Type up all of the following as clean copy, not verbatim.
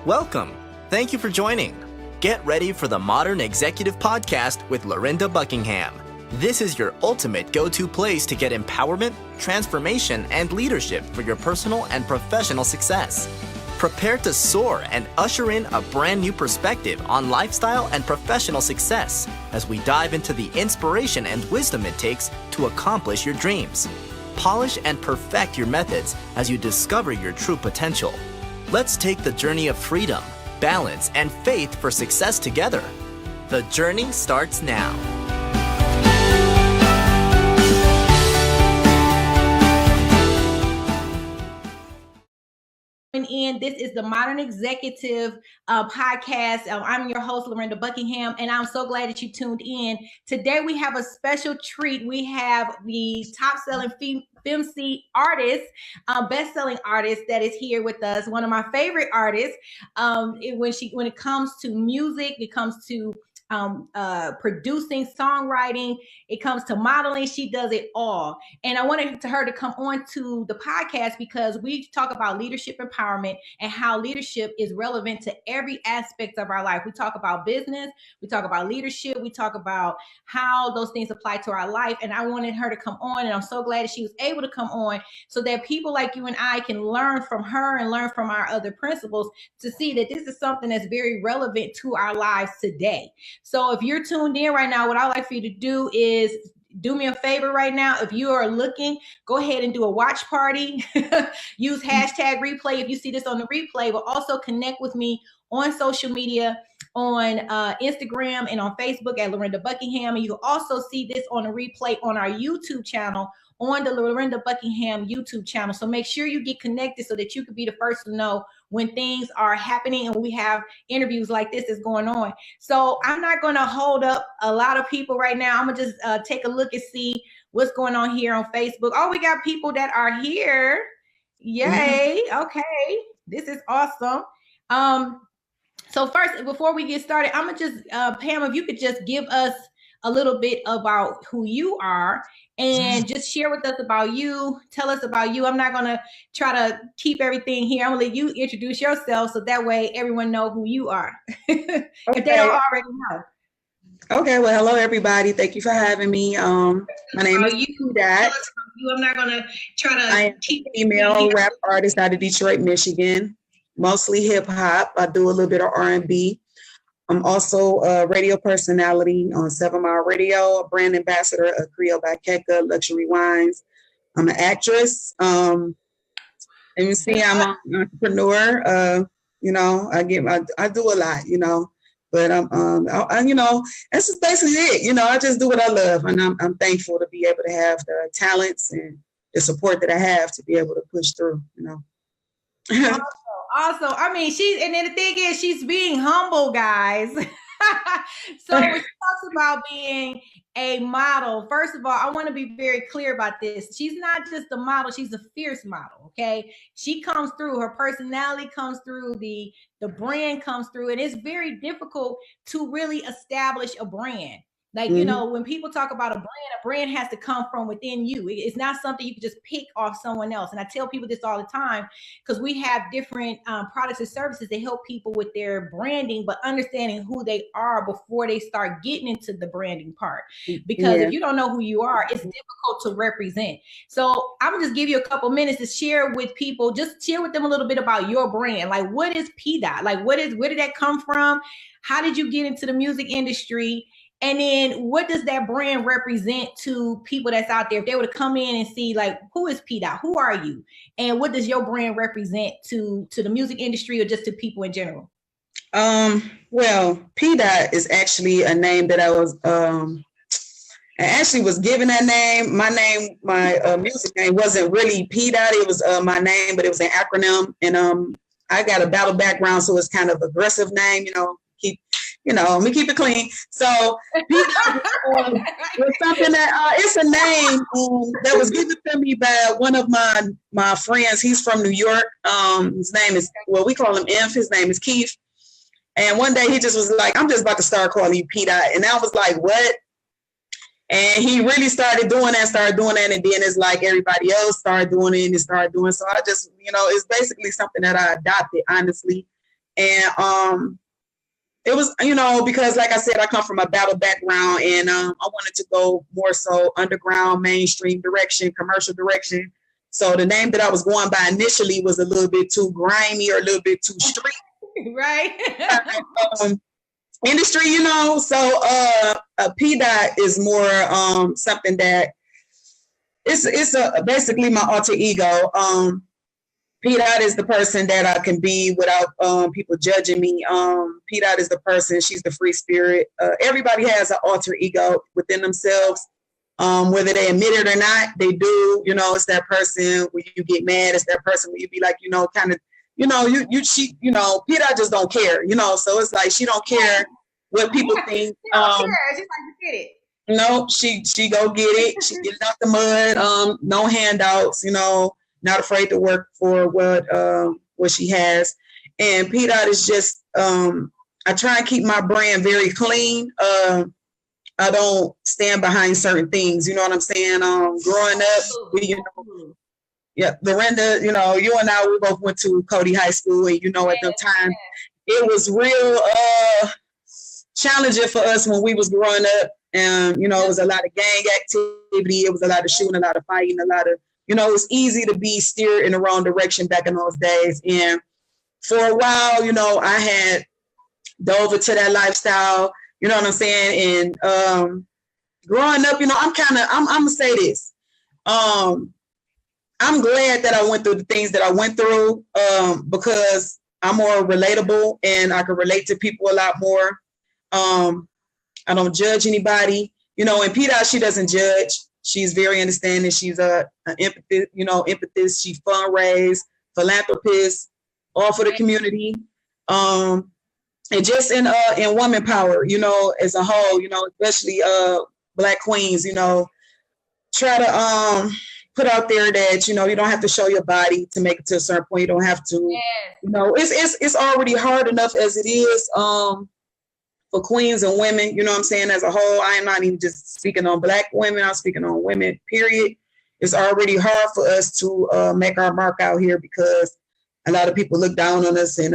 Welcome. Thank you for joining. Get ready for the Modern Executive Podcast with Lorinda Buckingham. This is your ultimate go-to place to get empowerment, transformation, and leadership for your personal and professional success. Prepare to soar and usher in a brand new perspective on lifestyle and professional success as we dive into the inspiration and wisdom it takes to accomplish your dreams. Polish and perfect your methods as you discover your true potential. Let's take the journey of freedom, balance, and faith for success together. The journey starts now. This is the Modern Executive Podcast. I'm your host, Lorinda Buckingham, and I'm so glad that you tuned in. Today, we have a special treat. We have the top-selling Femcee Artist, best-selling artist that is here with us. One of my favorite artists. When it comes to music, it comes to producing, songwriting, it comes to modeling, she does it all. And I wanted her to come on to the podcast because we talk about leadership empowerment and how leadership is relevant to every aspect of our life. We talk about business, we talk about leadership, we talk about how those things apply to our life. And I wanted her to come on, and I'm so glad that she was able to come on so that people like you and I can learn from her and learn from our other principals to see that this is something that's very relevant to our lives today. So if you're tuned in right now, what I'd like for you to do is do me a favor right now. If you are looking, go ahead and do a watch party. Use hashtag replay if you see this on the replay, but also connect with me on social media, on Instagram and on Facebook at Lorinda Buckingham. And you will also see this on a replay on our YouTube channel, on the Lorinda Buckingham YouTube channel. So make sure you get connected so that you can be the first to know when things are happening and we have interviews like this is going on. So I'm not going to hold up a lot of people right now. I'm going to just take a look and see what's going on here on Facebook. Oh, we got people that are here. Yay. Okay. This is awesome. So first, before we get started, I'm going to just, Pam, if you could just give us a little bit about who you are and just share with us about you. Tell us about you. I'm not going to try to keep everything here. I'm going to let you introduce yourself so that way everyone know who you are. If they don't already know. Okay, well, hello, everybody. Thank you for having me. My name is Dad. I'm not going to try to I am a female rap artist out of Detroit, Michigan, mostly hip hop. I do a little bit of R&B. I'm also a radio personality on 7 Mile Radio, a brand ambassador of Creole by Keka, Luxury Wines. I'm an actress. And you see, I'm an entrepreneur. I do a lot, but that's just basically it. I just do what I love, and I'm thankful to be able to have the talents and the support that I have to be able to push through, Also, I mean, and then the thing is, she's being humble, guys. So when she talks about being a model, first of all, I want to be very clear about this. She's not just a model, she's a fierce model, okay? She comes through, her personality comes through, the brand comes through, and it's very difficult to really establish a brand. Like, when people talk about a brand has to come from within you. It's not something you can just pick off someone else. And I tell people this all the time because we have different products and services that help people with their branding, but understanding who they are before they start getting into the branding part. Because if you don't know who you are, it's difficult to represent. So I'm gonna just give you a couple minutes to share with people, just share with them a little bit about your brand. Like, what is PDOT? Like, where did that come from? How did you get into the music industry? And then what does that brand represent to people that's out there? If they were to come in and see, like, who is PDOT? Who are you? And what does your brand represent to the music industry or just to people in general? Well, PDOT is actually a name that I actually was given that name. My music name wasn't really PDOT. It was my name, but it was an acronym. And I got a battle background, so it's kind of aggressive name, let me keep it clean. So was something that it's a name that was given to me by one of my friends. He's from New York. His name is, we call him Inf. His name is Keith. And one day he just was like, I'm just about to start calling you PDOT. And I was like, what? And he really started doing that. And then it's like everybody else started doing it and started doing. So I just, it's basically something that I adopted, honestly. And it was, because like I said, I come from a battle background, and I wanted to go more so underground, mainstream direction, commercial direction. So the name that I was going by initially was a little bit too grimy or a little bit too street. Right. Industry, So P Dot is more something that it's basically my alter ego. P Dot is the person that I can be without people judging me. P Dot is the person, she's the free spirit. Everybody has an alter ego within themselves. Whether they admit it or not, they do. It's that person where you get mad. It's that person where you be like, kind of, P Dot just don't care, so it's like she don't care what people think. She don't care. She's like, get it. No, she go get it. She get it out the mud. No handouts, not afraid to work for what she has. And P Dot is just I try and keep my brand very clean. I don't stand behind certain things, you know what I'm saying? Growing up, Lorinda, you and I, we both went to Cody High School, and at the time, it was real challenging for us when we was growing up. And it was a lot of gang activity, it was a lot of shooting, a lot of fighting, a lot of, it was easy to be steered in the wrong direction back in those days. And for a while, I had dove into that lifestyle, you know what I'm saying? And growing up, I'm gonna say this. I'm glad that I went through the things that I went through because I'm more relatable and I can relate to people a lot more. I don't judge anybody, and P Dot, she doesn't judge. She's very understanding. She's an empathist. She fundraise, philanthropist, all for the community. And just in woman power, as a whole, especially Black queens, try to put out there that, you don't have to show your body to make it to a certain point. You don't have to, it's already hard enough as it is for queens and women, you know what I'm saying, as a whole. I am not even just speaking on Black women, I'm speaking on women, period. It's already hard for us to make our mark out here because a lot of people look down on us and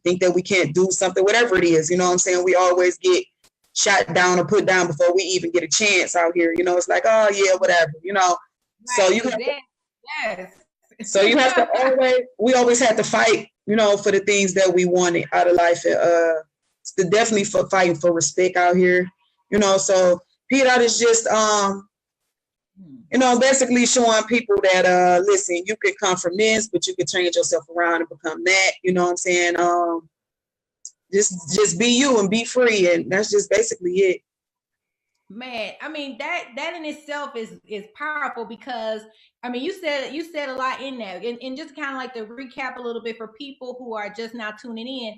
think that we can't do something, whatever it is, you know what I'm saying? We always get shot down or put down before we even get a chance out here. It's like, oh yeah, whatever, Right, so you have to, yes. So you have to we always had to fight, for the things that we wanted out of life. Definitely for fighting for respect out here, so P Dot is just basically showing people that listen, you could come from this, but you could change yourself around and become that, you know what I'm saying? Just be you and be free, and that's just basically it. Man, I mean, that in itself is powerful because you said a lot in there, and just kind of like to recap a little bit for people who are just now tuning in.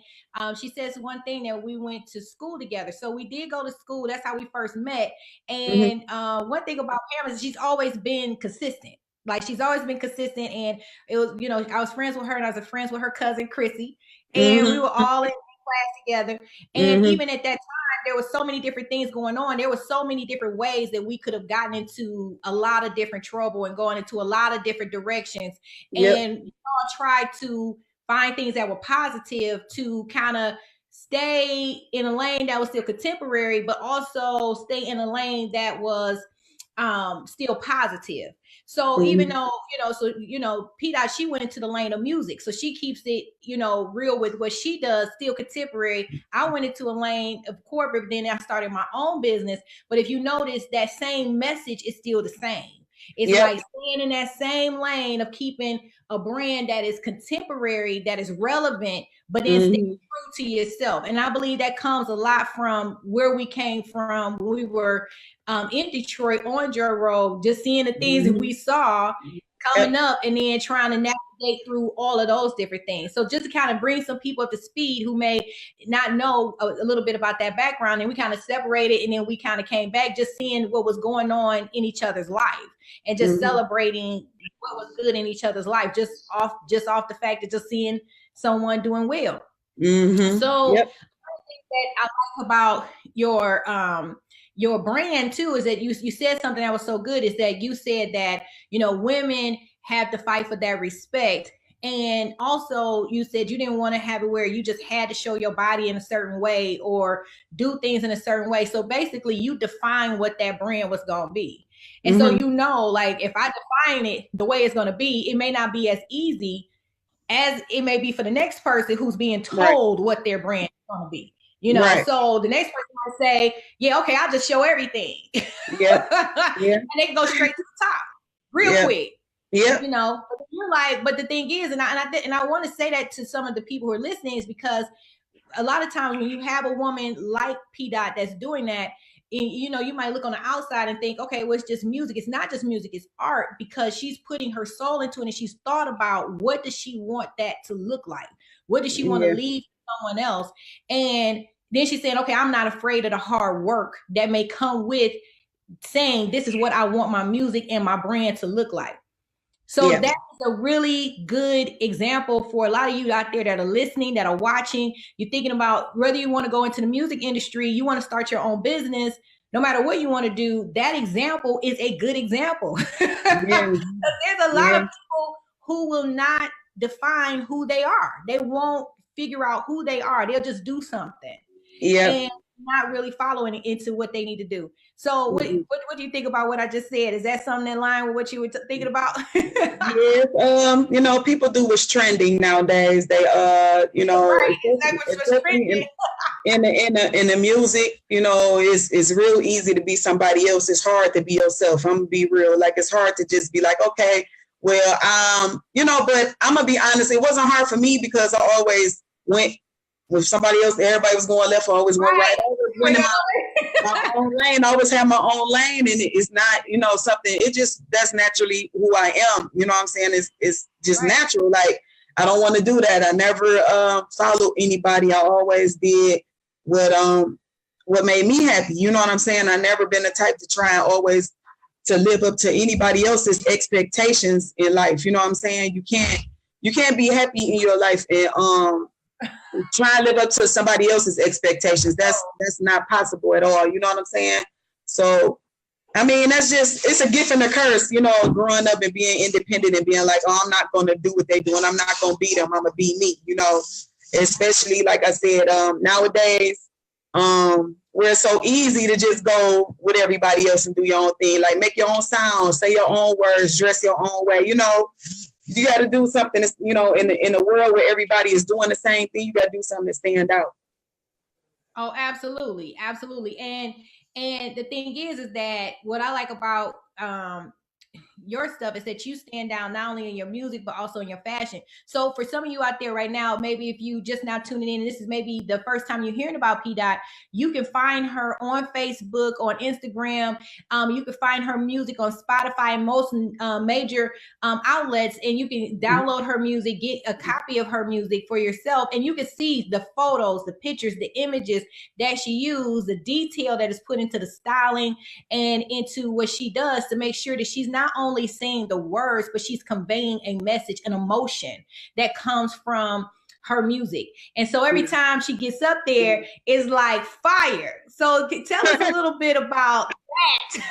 She says one thing that we went to school together, so we did go to school. That's how we first met. And one thing about Pamela is she's always been consistent. Like she's always been consistent, and it was I was friends with her, and I was friends with her cousin Chrissy, and we were all in class together. And even at that time, there was so many different things going on. There were so many different ways that we could have gotten into a lot of different trouble and going into a lot of different directions. And we all tried to find things that were positive to kind of stay in a lane that was still contemporary, but also stay in a lane that was still positive. So even though, P Dot, she went into the lane of music. So she keeps it, real with what she does, still contemporary. I went into a lane of corporate, then I started my own business. But if you notice, that same message is still the same. It's like staying in that same lane of keeping a brand that is contemporary, that is relevant, but then staying true to yourself. And I believe that comes a lot from where we came from when we were in Detroit on Joe Road, just seeing the things that we saw coming up and then trying to navigate through all of those different things. So just to kind of bring some people up to speed who may not know a little bit about that background, and we kind of separated and then we kind of came back just seeing what was going on in each other's life and just celebrating what was good in each other's life, just off the fact of just seeing someone doing well. So I think that I like about your brand too is that you said something that was so good, is that you said that women have to fight for that respect, And also you said you didn't want to have it where you just had to show your body in a certain way or do things in a certain way. So basically you define what that brand was going to be. And so, you know, like if I define it the way it's going to be, it may not be as easy as it may be for the next person who's being told what their brand is going to be. You know, so the next person might say, yeah, okay, I'll just show everything. Yeah. And they can go straight to the top real quick. Yeah. You know, but you're like, but the thing is, and I want to say that to some of the people who are listening, is because a lot of times when you have a woman like P. Dot that's doing that, you know, you might look on the outside and think, okay, well, it's just music. It's not just music, it's art, because she's putting her soul into it and she's thought about what does she want that to look like? What does she want to leave someone else? And then she's saying, okay, I'm not afraid of the hard work that may come with saying, this is what I want my music and my brand to look like. So that's a really good example for a lot of you out there that are listening, that are watching. You're thinking about whether you want to go into the music industry, you want to start your own business, no matter what you want to do. That example is a good example. There's a lot of people who will not define who they are. They won't figure out who they are. They'll just do something. And not really following it into what they need to do. So what do you think about what I just said? Is that something in line with what you were thinking about? Yes. You know, people do what's trending nowadays. They you know, in the music, you know, it's real easy to be somebody else. It's hard to be yourself. I'm gonna be real. Like, it's hard to just be like, okay, well, you know, but I'm gonna be honest, it wasn't hard for me because I always went with somebody else. Everybody was going left, I always went right. I always went in my own lane. I always have my own lane, and it's not, you know, something. It just, that's naturally who I am. You know what I'm saying? It's just natural. Like, I don't want to do that. I never followed anybody. I always did what made me happy. You know what I'm saying? I never been the type to try and always to live up to anybody else's expectations in life. You know what I'm saying? You can't be happy in your life and try and live up to somebody else's expectations. That's not possible at all. You know what I'm saying? So, I mean, that's just, it's a gift and a curse, you know, growing up and being independent and being like, oh, I'm not going to do what they do and I'm not going to be them. I'm going to be me, you know, especially, like I said, nowadays, where it's so easy to just go with everybody else and do your own thing, like make your own sound, say your own words, dress your own way, you know. You got to do something, you know, in the world where everybody is doing the same thing. You got to do something to stand out. Oh, absolutely. Absolutely. And the thing is that what I like about your stuff is that you stand down not only in your music, but also in your fashion. So for some of you out there right now, maybe if you just now tuning in, and this is maybe the first time you're hearing about P. Dot, you can find her on Facebook, on Instagram. You can find her music on Spotify and most major outlets, and you can download her music, get a copy of her music for yourself, and you can see the photos, the pictures, the images that she used, the detail that is put into the styling and into what she does to make sure that she's not only saying the words, but she's conveying a message, an emotion that comes from her music. And so every time she gets up there, it's like fire. So tell us a little bit about that.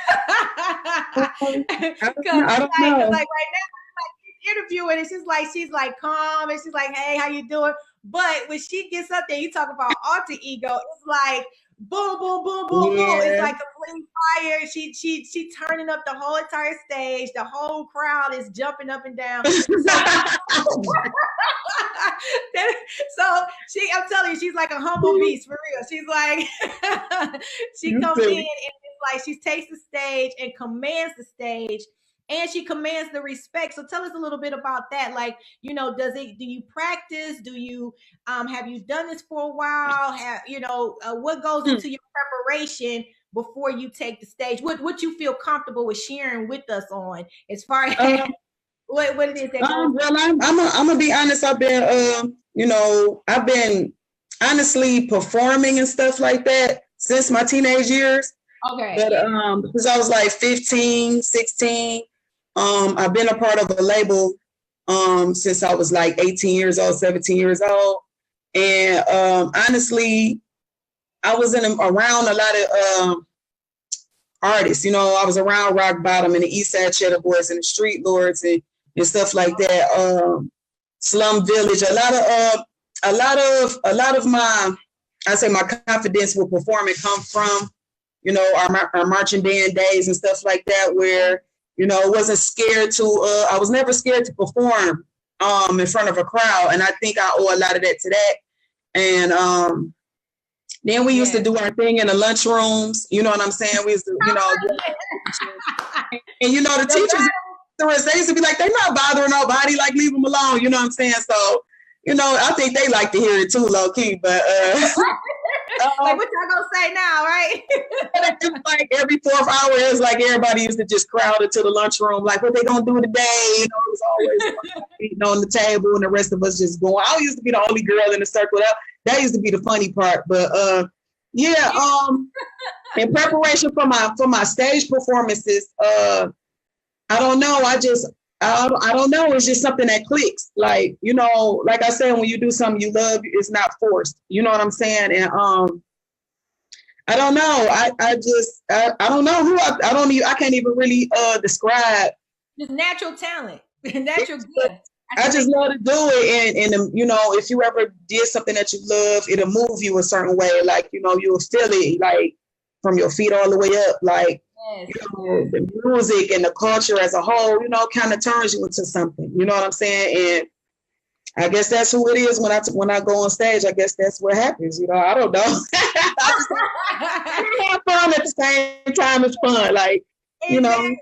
I don't know. Like right now, interviewing, and she's like calm, and she's like, hey, how you doing? But when she gets up there, you talk about alter ego, it's like boom, boom, boom, boom, boom. It's like complete fire. She turning up the whole entire stage. The whole crowd is jumping up and down. So I'm telling you, she's like a humble beast for real. She's like, she comes in and it's like she takes the stage and commands the stage. And she commands the respect. So tell us a little bit about that. Like, you know, do you practice? Do you, have you done this for a while? What goes into your preparation before you take the stage? What you feel comfortable with sharing with us on as far as what it is that goes? Well, I'm gonna be honest. I've been, I've been honestly performing and stuff like that since my teenage years. Okay. But because I was like 15, 16, I've been a part of a label since I was like 18 years old, 17 years old. And honestly, I was around a lot of artists. You know, I was around Rock Bottom and the East Side Cheddar Boys and the Street Lords and stuff like that. slum village. A lot of my, I say my confidence with performing come from, you know, our marching band days and stuff like that, where, you know, wasn't scared to, I was never scared to perform in front of a crowd. And I think I owe a lot of that to that. And then we used to do our thing in the lunchrooms. You know what I'm saying? We used to, you know, and you know, the teachers, they used to be like, they're not bothering nobody, like leave them alone. You know what I'm saying? So, you know, I think they like to hear it too, low key, but like what y'all gonna say now, right? Like every fourth hour, it was like everybody used to just crowd into the lunchroom, like what they gonna do today? You know, it was always eating on the table, and the rest of us just going. I used to be the only girl in the circle. That used to be the funny part, but in preparation for my stage performances, I don't know. I don't know. It's just something that clicks. Like, you know, like I said, when you do something you love, it's not forced. You know what I'm saying? And I don't know. I don't know who I can't even really describe. Just natural talent, natural gift. I just love to do it. And you know, if you ever did something that you love, it'll move you a certain way. Like, you know, you'll feel it like from your feet all the way up. Like, you know, the music and the culture as a whole, you know, kind of turns you into something. You know what I'm saying? And I guess that's who it is when I go on stage. I guess that's what happens. You know, I don't know. I have fun at the same time as fun. Like, you know.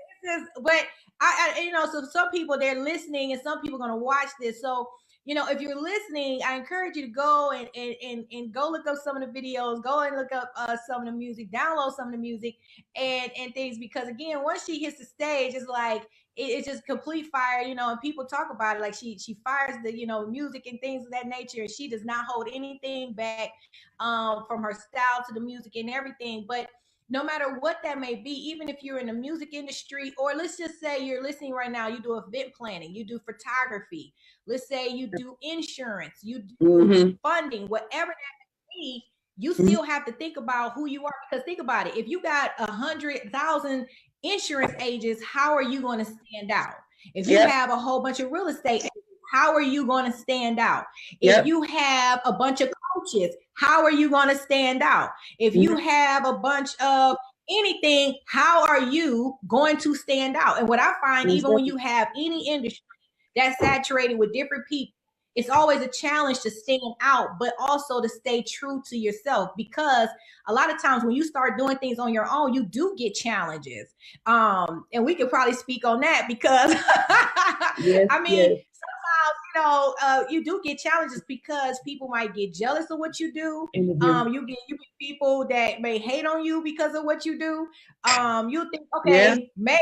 But I you know, so some people, they're listening, and some people are going to watch this. So, you know, if you're listening, I encourage you to go and go look up some of the videos, go and look up some of the music, download some of the music and things, because again, once she hits the stage, it's like it's just complete fire, you know, and people talk about it like she fires the, you know, music and things of that nature, and she does not hold anything back from her style to the music and everything. But no matter what that may be, even if you're in the music industry, or let's just say you're listening right now, you do event planning, you do photography, let's say you do insurance, you do funding, whatever that may be, you still have to think about who you are. Because think about it, if you got 100,000 insurance agents, how are you going to stand out? If you have a whole bunch of real estate agents, how are you going to stand out? If you have a bunch of coaches, how are you going to stand out? If you have a bunch of anything, how are you going to stand out? And what I find, even when you have any industry that's saturated with different people, it's always a challenge to stand out, but also to stay true to yourself, because a lot of times when you start doing things on your own, you do get challenges. And we could probably speak on that, because I mean, sometimes, you know, you do get challenges because people might get jealous of what you do. You get people that may hate on you because of what you do. You think, okay, maybe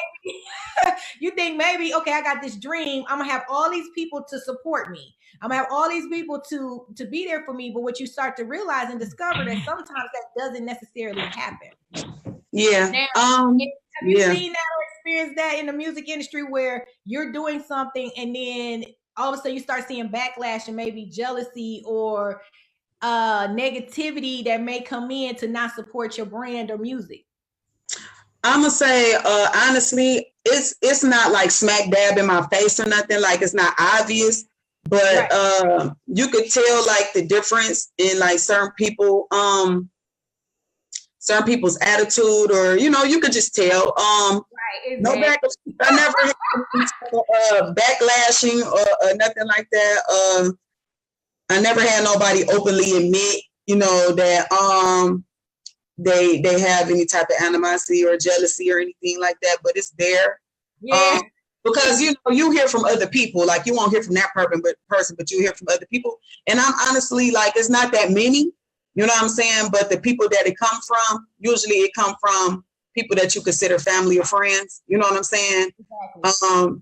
you think maybe, okay, I got this dream. I'm gonna have all these people to support me. I'm gonna have all these people to be there for me. But what you start to realize and discover that sometimes that doesn't necessarily happen. Yeah. Now, have you seen that or experienced that in the music industry, where you're doing something and then all of a sudden you start seeing backlash and maybe jealousy or negativity that may come in to not support your brand or music? I'm gonna say honestly, it's not like smack dab in my face or nothing. Like, it's not obvious, but you could tell like the difference in like certain people, certain people's attitude, or, you know, you could just tell. Exactly. No backlash. I never had backlashing or nothing like that. I never had nobody openly admit, you know, that they have any type of animosity or jealousy or anything like that, but it's there. Yeah. Because, you know, you hear from other people, like you won't hear from that person, but you hear from other people. And I'm honestly like, it's not that many, you know what I'm saying? But the people that it comes from, usually it comes from people that you consider family or friends, you know what I'm saying? Exactly.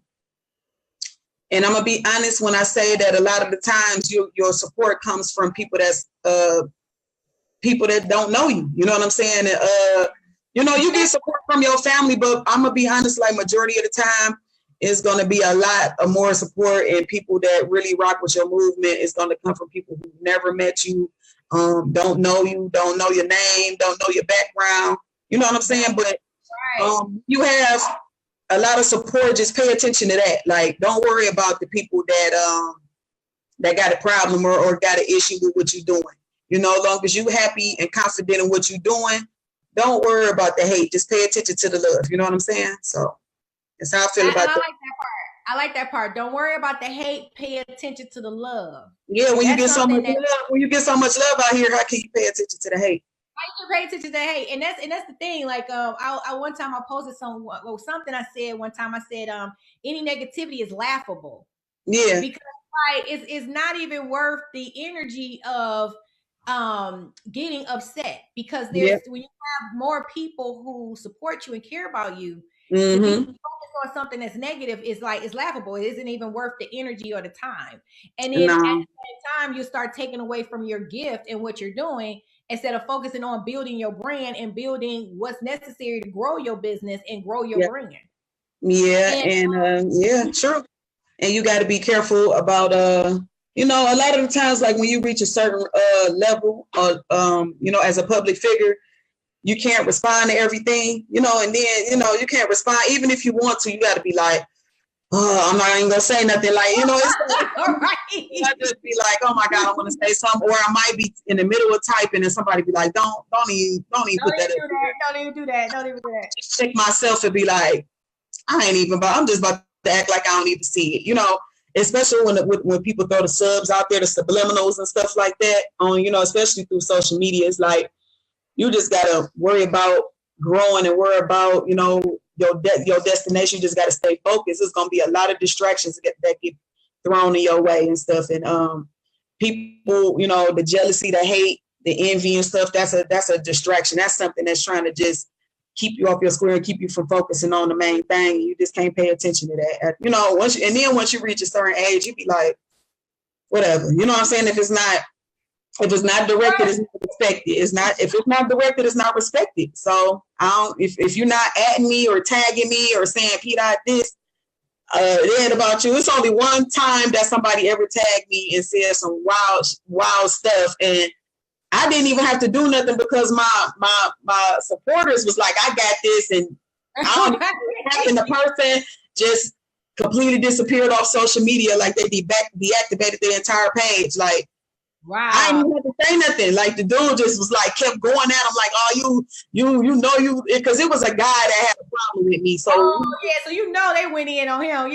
And I'm gonna be honest when I say that a lot of the times your support comes from people that's people that don't know you. You know what I'm saying? You know, you get support from your family, but I'm gonna be honest, like majority of the time, it's gonna be a lot of more support, and people that really rock with your movement is gonna come from people who've never met you, don't know you, don't know your name, don't know your background. You know what I'm saying? But you have a lot of support. Just pay attention to that. Like, don't worry about the people that that got a problem or got an issue with what you're doing. You know, as long as you happy and confident in what you're doing, don't worry about the hate. Just pay attention to the love. You know what I'm saying? So that's how I feel about that. I like that part. I like that part. Don't worry about the hate. Pay attention to the love. Yeah, when you get so much love out here, how can you pay attention to the hate? I can pay attention to the hate, and that's the thing. Like, I one time I posted something I said one time. I said, any negativity is laughable. Yeah, because like it's not even worth the energy of getting upset, because there's when you have more people who support you and care about you, to be focused on something that's negative is like, it's laughable. It isn't even worth the energy or the time. And then at the same time, you start taking away from your gift and what you're doing, instead of focusing on building your brand and building what's necessary to grow your business and grow your brand. Yeah, and true. And you got to be careful about you know, a lot of the times, like when you reach a certain level, you know, as a public figure, you can't respond to everything, you know, and then, you know, you can't respond. Even if you want to, you got to be like, oh, I'm not even going to say nothing. Like, you know, it's I just be like, oh my God, I want to say something. Or I might be in the middle of typing and somebody be like, don't even put that up. Don't even do that. Don't even do that. Just check myself and be like, I'm just about to act like I don't even see it, you know. Especially when people throw the subs out there, the subliminals and stuff like that on, you know, especially through social media. It's like, you just got to worry about growing and worry about, you know, your destination. You just got to stay focused. There's going to be a lot of distractions that get thrown in your way and stuff. And people, you know, the jealousy, the hate, the envy and stuff, that's a distraction. That's something that's trying to just keep you off your square and keep you from focusing on the main thing. You just can't pay attention to that. You know, once you reach a certain age, you be like, whatever. You know what I'm saying? If it's not directed, it's not respected. If it's not directed, it's not respected. So if you're not adding me or tagging me or saying P dot this, it ain't about you. It's only one time that somebody ever tagged me and said some wild stuff, and I didn't even have to do nothing because my supporters was like, I got this, and I don't even know what happened. The person just completely disappeared off social media, like they deactivated their entire page. Like, wow. I didn't even have to say nothing. Like, the dude just was like, kept going at him like, oh, you know, because it was a guy that had a problem with me. So so you know they went in on him,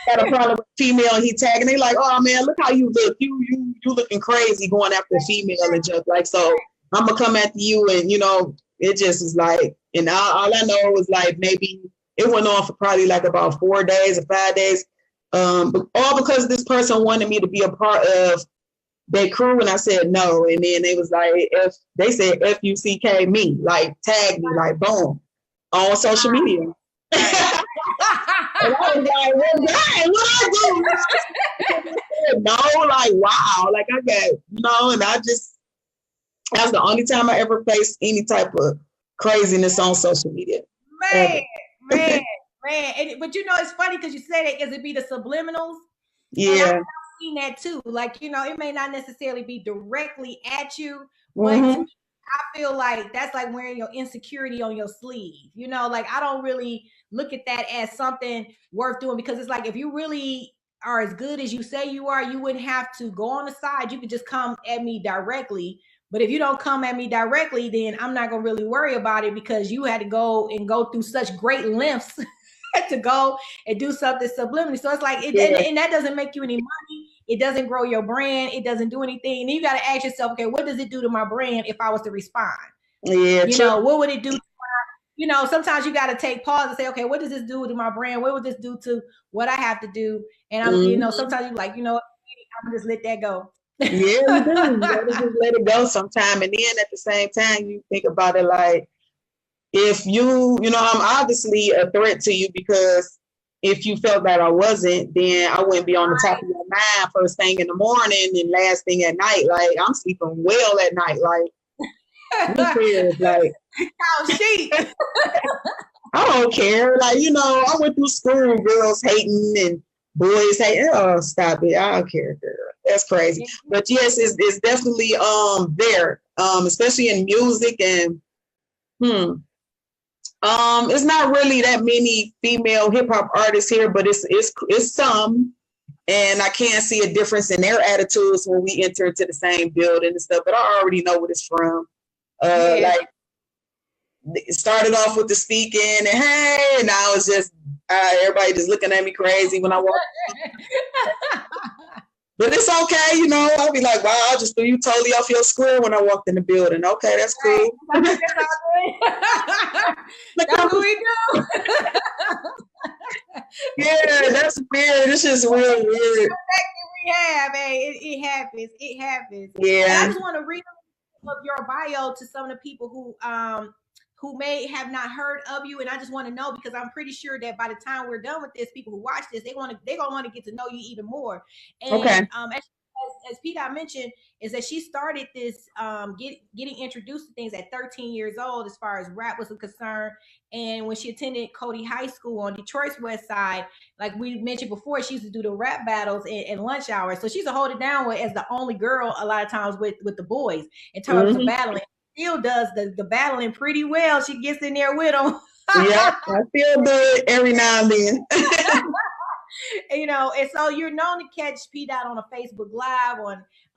had a problem with female, and he tagged, and they like, oh man, look how you look. You looking crazy going after a female and just like, so I'm gonna come after you, and you know, it just was like, and all I know was like, maybe it went on for probably like about 4 days or 5 days, but all because this person wanted me to be a part of their crew, and I said no, and then they was like, they said FUCK me, like tag me, like boom, on social media. And I was like, what I do? No, like, wow, like I got, you know, and that's the only time I ever faced any type of craziness on social media. Man. But you know, it's funny because you say that because it be the subliminals. Yeah. I've seen that too. Like, you know, it may not necessarily be directly at you, but I feel like that's like wearing your insecurity on your sleeve. You know, like I don't really look at that as something worth doing, because it's like, if you really are as good as you say you are, you wouldn't have to go on the side. You could just come at me directly. But if you don't come at me directly, then I'm not going to really worry about it, because you had to go through such great lengths to go and do something subliminally. So it's like, and that doesn't make you any money. It doesn't grow your brand. It doesn't do anything. And you got to ask yourself, okay, what does it do to my brand if I was to respond? Yeah, you know, what would it do? You know, sometimes you got to take pause and say, okay, what does this do to my brand? What would this do to what I have to do? And I'm, you know, sometimes you're like, you know, I'm just let that go. Yeah, you do. You gotta just let it go sometime. And then at the same time, you think about it like, if you know, I'm obviously a threat to you, because if you felt that I wasn't, then I wouldn't be on the top of your mind first thing in the morning and last thing at night. Like, I'm sleeping well at night. Like, who cares? Like, I don't care. Like, you know, I went through school, girls hating and boys hating. Oh, stop it. I don't care, girl. That's crazy. But yes, it's definitely there. Especially in music, and it's not really that many female hip hop artists here, but it's some. And I can't see a difference in their attitudes when we enter into the same building and stuff, but I already know what it's from. Like, it started off with the speaking and hey, and now it's just everybody just looking at me crazy when I walk. But it's okay, you know. I'll be like, wow, I just threw you totally off your square when I walked in the building. Okay, that's cool. That's what we do. Yeah, that's weird. It's just real weird. We have, hey, it happens. It happens. Yeah. And I just want to read of your bio to some of the people who may have not heard of you, and I just want to know, because I'm pretty sure that by the time we're done with this, people who watch this, they're gonna want to get to know you even more. And okay. As Peter mentioned, is that she started this getting introduced to things at 13 years old as far as rap was concerned. And when she attended Cody High School on Detroit's West Side, like we mentioned before, she used to do the rap battles in lunch hours. So she's a hold it down with as the only girl a lot of times with the boys in terms of battling. Still does the battling pretty well. She gets in there with them. Yeah, I feel good every now and then. You know, and so you're known to catch P Dot on a Facebook Live,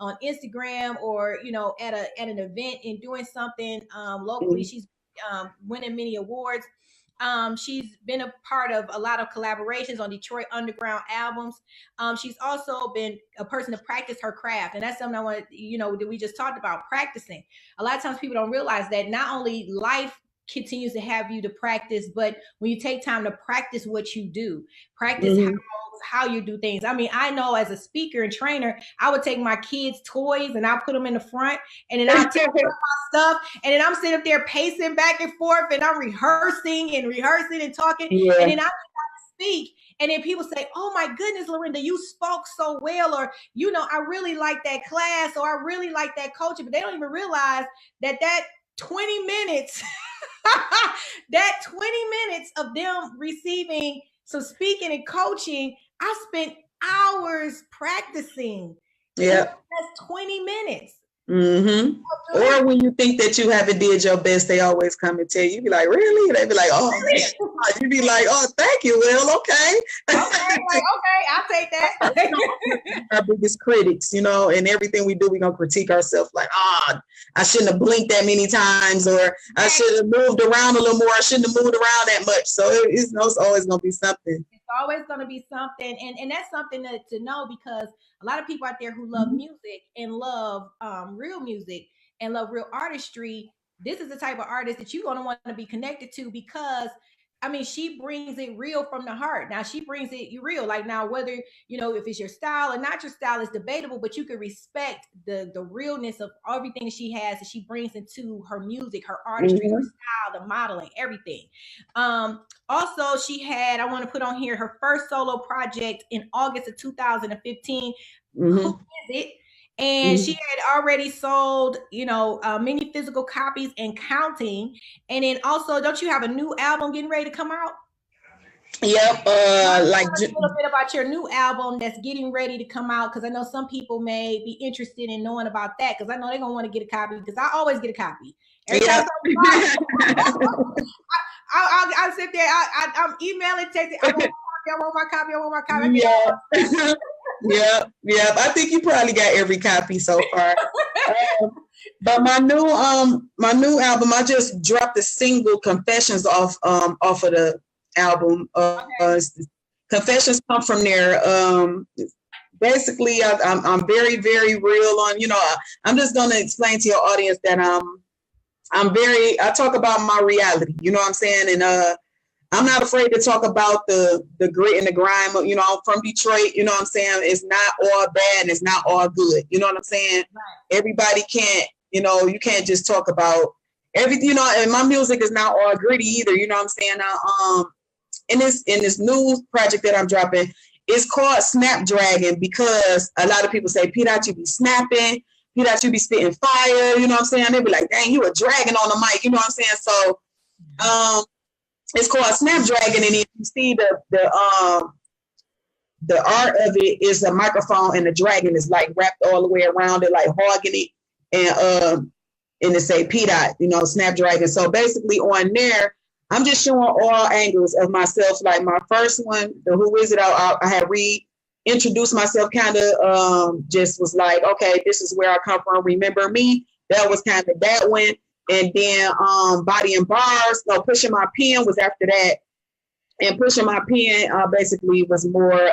on Instagram, or you know, at an event and doing something locally. She's winning many awards. She's been a part of a lot of collaborations on Detroit Underground albums. She's also been a person to practice her craft. And that's something I want to, you know, that we just talked about, practicing. A lot of times people don't realize that not only life continues to have you to practice, but when you take time to practice what you do, practice how you do things. I mean, I know as a speaker and trainer, I would take my kids' toys and I'll put them in the front, and then I'll take my stuff, and then I'm sitting up there pacing back and forth, and I'm rehearsing and talking, and then I speak, and then people say, oh my goodness, Lorinda, you spoke so well, or you know, I really like that class, or I really like that coaching, but they don't even realize that 20 minutes that 20 minutes of them receiving some speaking and coaching, I spent hours practicing. Yeah, that's 20 minutes. Or when you think that you haven't did your best, they always come and tell you. You be like, really? They be like, oh, you be like, oh, thank you, Will. Okay. Okay, I'll take that. Our biggest critics, you know, and everything we do, we gonna critique ourselves like, I shouldn't have blinked that many times, or I should have moved around a little more. I shouldn't have moved around that much. So it's always gonna be something. It's always gonna be something, and that's something to know, because a lot of people out there who love music and love real music and love real artistry, this is the type of artist that you're going to want to be connected to, because I mean, she brings it real from the heart. Now she brings it real. Like now, whether, you know, if it's your style or not your style is debatable, but you can respect the realness of everything she has that she brings into her music, her artistry, her style, the modeling, everything. Also, she had, I want to put on here, her first solo project in August of 2015. Who is it? And she had already sold, you know, many physical copies and counting. And then also, don't you have a new album getting ready to come out? Yep. Like a little bit about your new album that's getting ready to come out, because I know some people may be interested in knowing about that, because I know they're gonna want to get a copy, because I always get a copy. Every time I sit there, I'm emailing, texting, I want my copy. Yeah. I think you probably got every copy so far. But my new album, I just dropped the single "Confessions" off of the album. Confessions come from there. Basically, I'm very, very real on. You know, I'm just gonna explain to your audience that I talk about my reality. You know what I'm saying? And I'm not afraid to talk about the grit and the grime. You know, I'm from Detroit. You know what I'm saying? It's not all bad and it's not all good. You know what I'm saying? Right. Everybody can't, you know, you can't just talk about everything, you know, and my music is not all gritty either. You know what I'm saying? Now, in this new project that I'm dropping, it's called Snapdragon, because a lot of people say, P Dot, you be snapping. P Dot, you be spitting fire. You know what I'm saying? They be like, dang, you a dragon on the mic. You know what I'm saying? So, it's called Snapdragon, and if you see the art of it is a microphone, and the dragon is like wrapped all the way around it, like hogging it, and it say P Dot, you know, Snapdragon. So basically on there, I'm just showing all angles of myself. Like my first one, the Who Is It? I had introduced myself, kind of just was like, okay, this is where I come from. Remember me? That was kind of that one. And then Body and Bars, no, Pushing My Pen was after that. And Pushing My Pen basically was more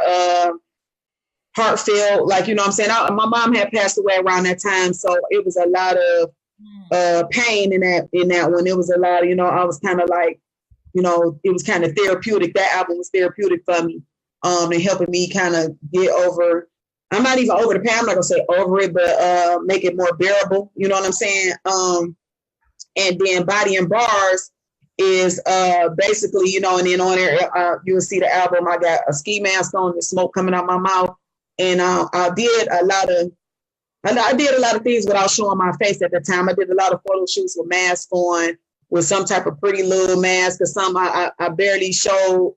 heartfelt, like, you know what I'm saying? My mom had passed away around that time, so it was a lot of pain in that one. It was a lot of, you know, I was kind of like, you know, it was kind of therapeutic. That album was therapeutic for me, and helping me kind of get over. I'm not even over the pain. I'm not gonna say over it, but make it more bearable. You know what I'm saying? And then Body and Bars is basically, you know, and then on there you will see the album. I got a ski mask on, the smoke coming out my mouth, and I did a lot of things without showing my face at the time. I did a lot of photo shoots with masks on, with some type of pretty little mask, or some I barely showed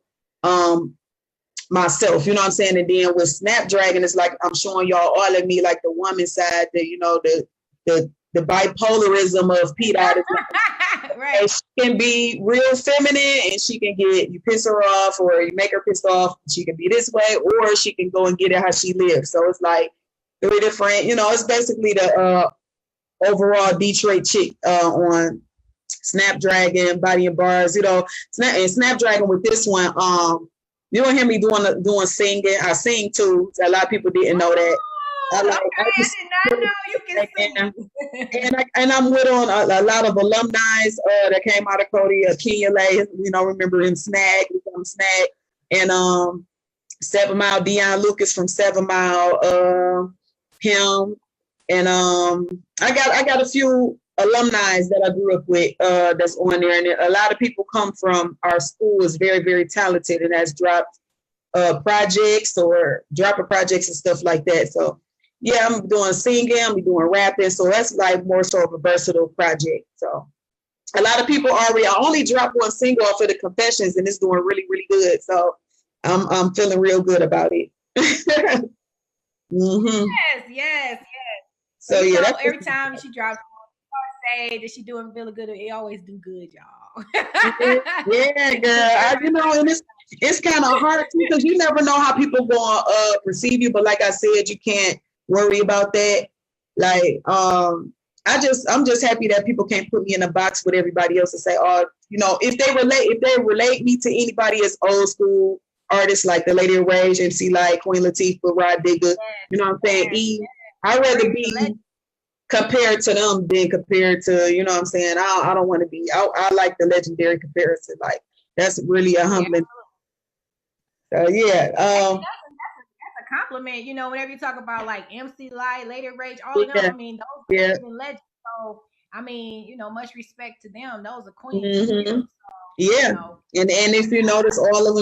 myself, you know what I'm saying? And then with Snapdragon, it's like I'm showing y'all all of me, like the woman side, the, you know, the bipolarism of P. Dot. Right. She can be real feminine, and she can get you piss her off, or you make her pissed off. She can be this way, or she can go and get it how she lives. So it's like 3 different, you know, it's basically the overall Detroit chick on Snapdragon, Body and Bars, you know, and Snapdragon with this one, you don't hear me doing singing. I sing too. So a lot of people didn't know that. I did not know you can sing. And I'm with on a lot of alumni that came out of Cody, Kenya Lay, you know, remember in Snag, and 7 Mile, Deion Lucas from 7 Mile, him, and I got a few alumni that I grew up with that's on there, and a lot of people come from our school is very, very talented and has dropped projects or dropping projects and stuff like that. So yeah, I'm doing singing, I'm doing rapping, so that's like more so of a versatile project. So a lot of people I only dropped one single off of the Confessions, and it's doing really, really good. So I'm feeling real good about it. Mm-hmm. Yes. So yeah, that's every time she drops, say that she doing really good. It always do good, y'all. Yeah, girl. You know, and it's kind of hard too, because you never know how people gonna perceive you. But like I said, you can't worry about that. Like, I'm just happy that people can't put me in a box with everybody else and say, oh, you know, if they relate me to anybody as old school artists like the Lady of Rage, MC Light, Queen Latifah, Rod Digger, you know what I'm saying? I'd rather be compared to them than compared to, you know what I'm saying? I don't want to be. I like the legendary comparison. Like, that's really a humbling. So yeah. That's a compliment, you know, whenever you talk about like MC Light, Lady of Rage, all of them, I mean, those are legends. So I mean, you know, much respect to them. Those are queens. Mm-hmm. So, yeah. You know. And if you notice, all of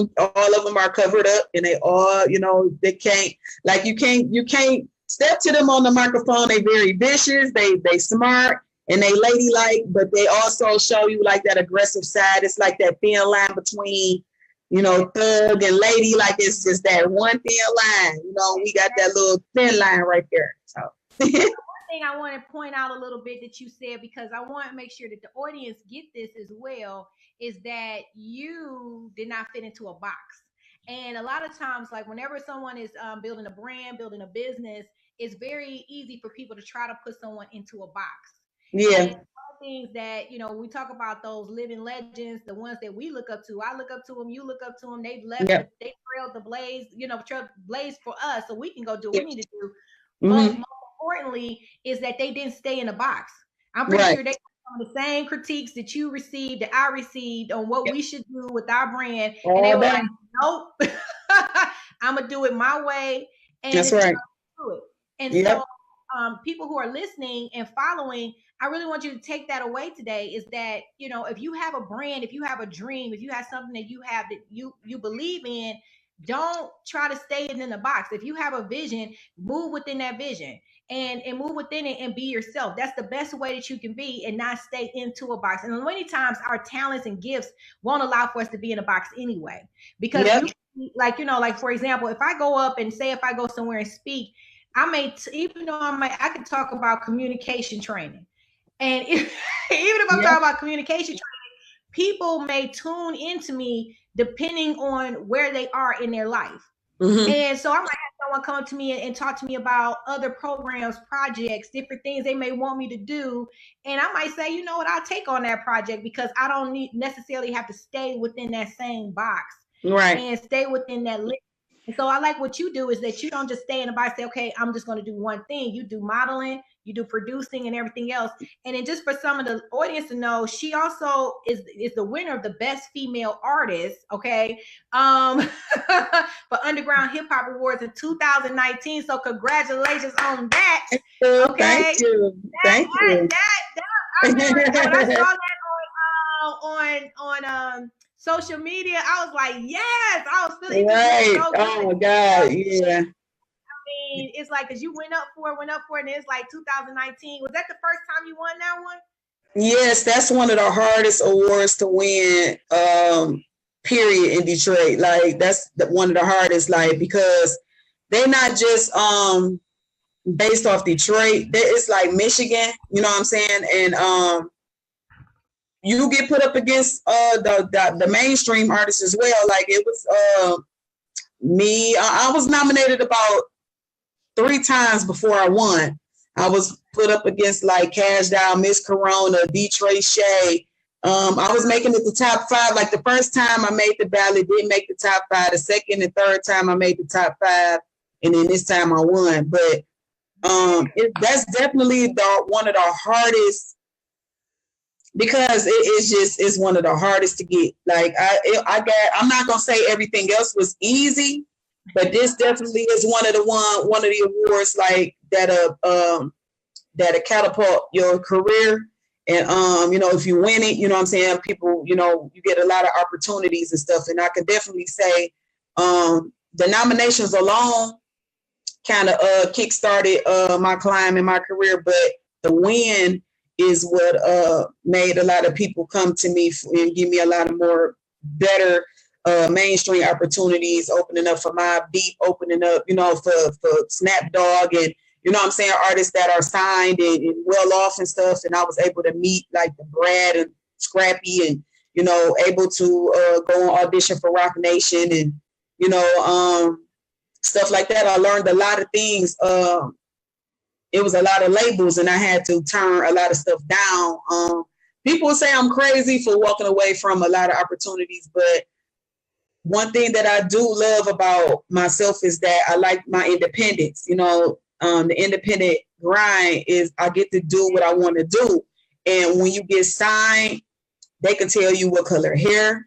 them are covered up, and they all, you know, they can't, like, you can't step to them on the microphone. They very vicious, they smart, and they ladylike, but they also show you like that aggressive side. It's like that thin line between, you know, thug and lady. Like, it's just that one thin line. You know, we got that little thin line right there. So one thing I want to point out a little bit that you said, because I want to make sure that the audience get this as well, is that you did not fit into a box. And a lot of times, like whenever someone is building a brand, building a business, it's very easy for people to try to put someone into a box. Yeah. And one of the things that, you know, we talk about those living legends, the ones that we look up to. I look up to them, you look up to them. They've left, they trailed the blaze, you know, blaze for us, so we can go do what we need to do. Mm-hmm. But most importantly is that they didn't stay in a box. I'm pretty sure they some of the same critiques that you received, that I received on what we should do with our brand. And they were like, nope, I'm going to do it my way. And that's right. Do it. And so people who are listening and following, I really want you to take that away today, is that, you know, if you have a brand, if you have a dream, if you have something that you have that you believe in, don't try to stay in the box. If you have a vision, move within that vision and move within it and be yourself. That's the best way that you can be, and not stay into a box. And many times our talents and gifts won't allow for us to be in a box anyway, because like, you know, like, for example, if I go up and say, if I go somewhere and speak, even though I could talk about communication training. And even if I'm talking about communication training, people may tune into me depending on where they are in their life. And so I might have someone come up to me and talk to me about other programs, projects, different things they may want me to do. And I might say, you know what, I'll take on that project because I don't necessarily have to stay within that same box. Right. And stay within that list. And so I like what you do is that you don't just stay in the box and say, okay, I'm just going to do one thing. You do modeling, you do producing and everything else. And then just for some of the audience to know, she also is the winner of the best female artist, okay, for Underground Hip Hop Awards in 2019. So congratulations on that. Okay. Thank you. Thank you. I remember when I saw that on social media, I was like, yes, I was feeling right. So oh my God, yeah. I mean, it's like because you went up for it, and it's like 2019. Was that the first time you won that one? Yes, that's one of the hardest awards to win, period, in Detroit. Like that's one of the hardest, like because they're not just based off Detroit. It's like Michigan, you know what I'm saying? And you get put up against the mainstream artists as well. Like it was me. I was nominated about 3 times before I won. I was put up against like Cash Doll, Miss Corona, Detroit Shay. I was making it the top 5. Like the first time I made the ballot, didn't make the top 5. The second and third time I made the top 5, and then this time I won. But that's definitely one of the hardest. Because it's one of the hardest to get. Like I'm not gonna say everything else was easy, but this definitely is one of the awards like that catapult your career. And you know, if you win it, you know what I'm saying, people, you know, you get a lot of opportunities and stuff. And I can definitely say the nominations alone kind of kickstarted my climb in my career, but the win is what made a lot of people come to me and give me a lot of more better mainstream opportunities, opening up for Mobb Deep, opening up, you know, for Snap Dogg, and you know what I'm saying, artists that are signed and well off and stuff. And I was able to meet like the Brad and Scrappy, and you know, able to go on audition for Rock Nation, and you know, stuff like that. I learned a lot of things. It was a lot of labels, and I had to turn a lot of stuff down. People say I'm crazy for walking away from a lot of opportunities, but one thing that I do love about myself is that I like my independence. You know, the independent grind is I get to do what I want to do. And when you get signed, they can tell you what color hair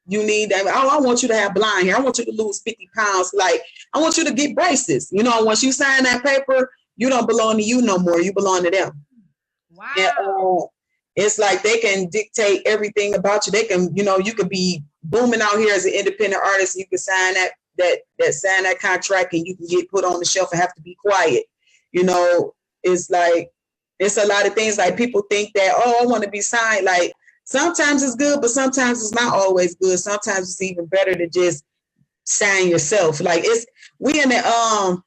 you need. I want you to have blonde hair. I want you to lose 50 pounds. Like, I want you to get braces. You know, once you sign that paper, you don't belong to you no more. You belong to them. Wow. And, it's like they can dictate everything about you. They can, you know, you could be booming out here as an independent artist. You can sign that contract, and you can get put on the shelf and have to be quiet. You know, it's like, it's a lot of things. Like people think that, oh, I want to be signed. Like sometimes it's good, but sometimes it's not always good. Sometimes it's even better to just sign yourself. Like we in the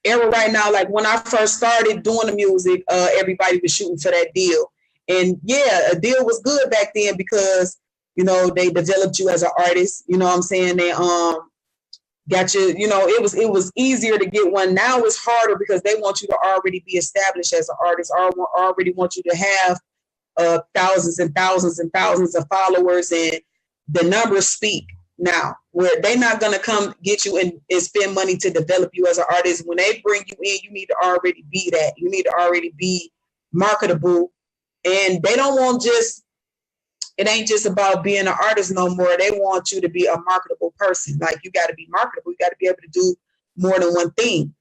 era right now. Like when I first started doing the music, everybody was shooting for that deal. And yeah, a deal was good back then because, you know, they developed you as an artist. You know what I'm saying? They got you, you know, it was easier to get one. Now it's harder because they want you to already be established as an artist, or already want you to have thousands and thousands and thousands of followers, and the numbers speak now, where they're not going to come get you and spend money to develop you as an artist. When they bring you in, you need to already be that. You need to already be marketable. And they don't want it ain't just about being an artist no more. They want you to be a marketable person. Like you got to be marketable. You got to be able to do more than one thing.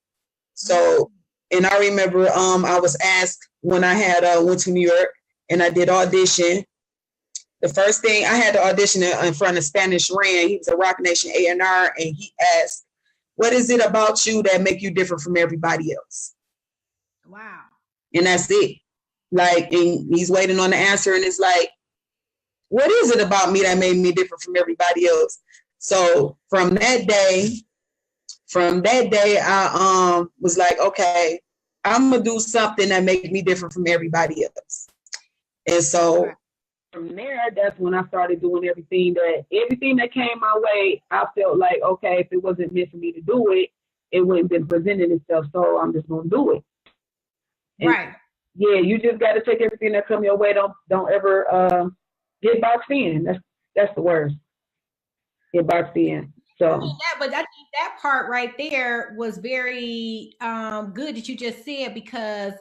So, and I remember I was asked when I had went to New York and I did audition. The first thing I had to audition in front of Spanish Ran. He was a Rock Nation A&R, and he asked, "What is it about you that make you different from everybody else?" Wow. And that's it. Like, and he's waiting on the answer, and it's like, what is it about me that made me different from everybody else? So from that day, I was like, okay, I'm gonna do something that makes me different from everybody else. And so from there, that's when I started doing everything that came my way. I felt like, okay, if it wasn't meant for me to do it, it wouldn't been presenting itself. So I'm just gonna do it. And right. yeah, you just got to take everything that come your way. Don't ever get boxed in. That's the worst. Get boxed in. So, but I think that part right there was very good that you just said, because